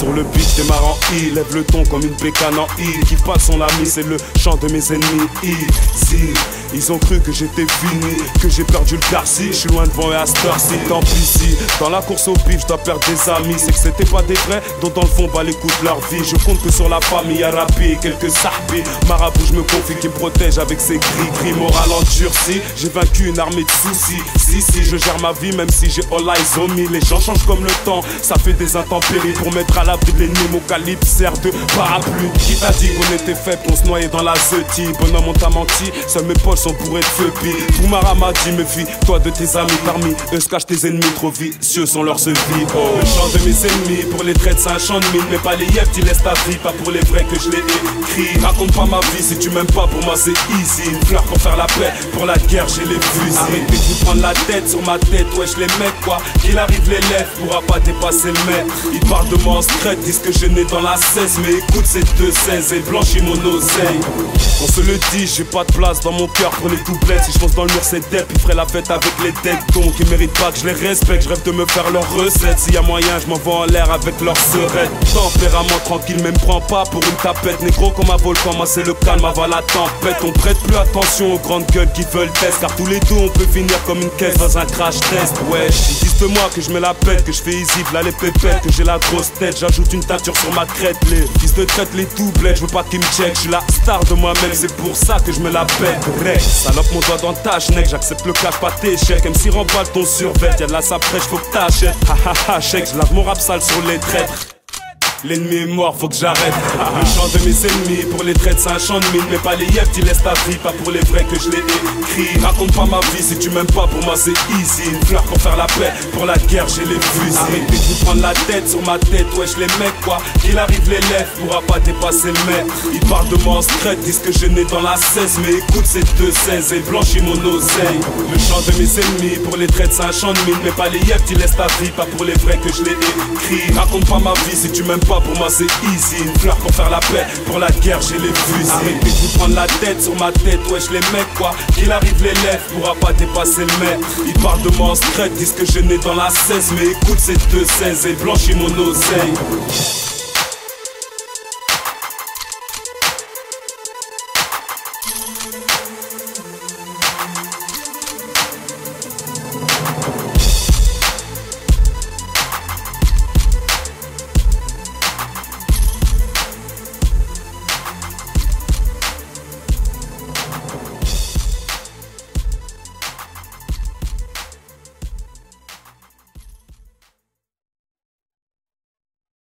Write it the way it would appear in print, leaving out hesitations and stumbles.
Sur le beat, démarre en I, lève le ton comme une bécane en I. Qui passe son ami, c'est le chant de mes ennemis. Easy. Ils ont cru que j'étais fini, que j'ai perdu le quartier. Je suis loin devant et à cette heure-ci, tant pis si dans la course au pif, je dois perdre des amis. C'est que c'était pas des vrais, dont dans le fond, bah l'écoute leur vie. Je compte que sur la famille arabi et quelques sahbis. Marabout, je me confie qui me protège avec ses cris. Moral endurci, j'ai vaincu une armée de soucis. Si, je gère ma vie, même si j'ai all eyes on me. Les gens changent comme le temps, ça fait des intempéries. Pour mettre à l'abri de l'ennemi, mon calibre sert de parapluie. Qui t'a dit qu'on était faible, qu'on se noyait dans la zeti? Bonhomme, on t'a menti, seuls mes poches sont pour être feupi. Toumara m'a dit, méfie toi de tes amis. Parmi eux se cachent tes ennemis, trop vicieux sont leurs vie. Oh. Le chant de mes ennemis, pour les traits c'est un chant de mine. Mais pas les yeux, tu laisses ta vie, pas pour les vrais que je l'ai écrit. Raconte pas ma vie si tu m'aimes pas, pour moi c'est easy. Une fleur pour faire la paix, pour la guerre j'ai les fusils. Arrêtez de vous prendre la tête sur ma tête, wesh les mecs quoi. Qu'il arrive l'élève, pourra pas dépasser le maître. Ils parlent de moi en secret, disent que je n'ai dans la 16. Mais écoute ces 2-16 et blanchis mon oseille. On se le dit, j'ai pas de place dans mon cœur pour les doublets. Si je fonce dans le mur c'est dead, ils feraient la fête avec les dead. Donc ils méritent pas que je les respecte, je rêve de me faire leur recette. S'il y a moyen, je m'envoie en l'air avec leur serette. Tempérament tranquille, mais me prends pas pour une tapette. Négro comme un volcan, moi c'est le calme avant la tempête. On prête plus attention aux grandes gueules qui veulent test. Car tous les deux on peut finir comme une caisse dans un crash test. Wesh, ils disent de moi que je me la pète, que je fais easy, là les pépettes, que j'ai la grosse tête. J'ajoute une teinture sur ma crête, les fils de traite les doublets. Je veux pas qu'ils me check, je suis la star de moi-même, c'est pour ça que je me la pète. Rec, salope mon doigt dans ta schneck, j'accepte le cash, pas tes chèques. MC remballe ton survêt, y'a de la sape fraîche, faut que t'achètes. Ha ha ha, chèque, je lave mon rap sale sur les traîtres. L'ennemi est mort, faut que j'arrête. Le chant de mes ennemis, pour les traites c'est un chant de mine. Mais pas les yeux, tu laisses ta vie, pas pour les vrais que je l'ai écrit. Raconte pas ma vie si tu m'aimes pas, pour moi c'est easy. Une fleur pour faire la paix, pour la guerre j'ai les fusils. Arrêtez de vous prendre la tête sur ma tête, wesh les mecs quoi. Qu'il arrive l'élève, pourra pas dépasser le maître. Ils parlent de moi en secret, disent que je n'ai dans la 16. Mais écoute ces 2-16 et blanchis mon oseille. Le chant de mes ennemis, pour les traites c'est un chant de mine. Mais pas les yeux, tu laisses ta vie, pas pour les vrais que je l'ai écrit. Raconte pas ma vie si tu m'aimes pas, pour moi c'est easy. Une fleur pour faire la paix, pour la guerre j'ai les fusils. Arrêtez de vous prendre la tête sur ma tête, wesh les mecs quoi. Qu'il arrive l'élève, pourra pas dépasser le maître. Ils parlent de moi en secret, disent que je n'ai dans la 16. Mais écoute ces 2-16 et blanchis mon oseille.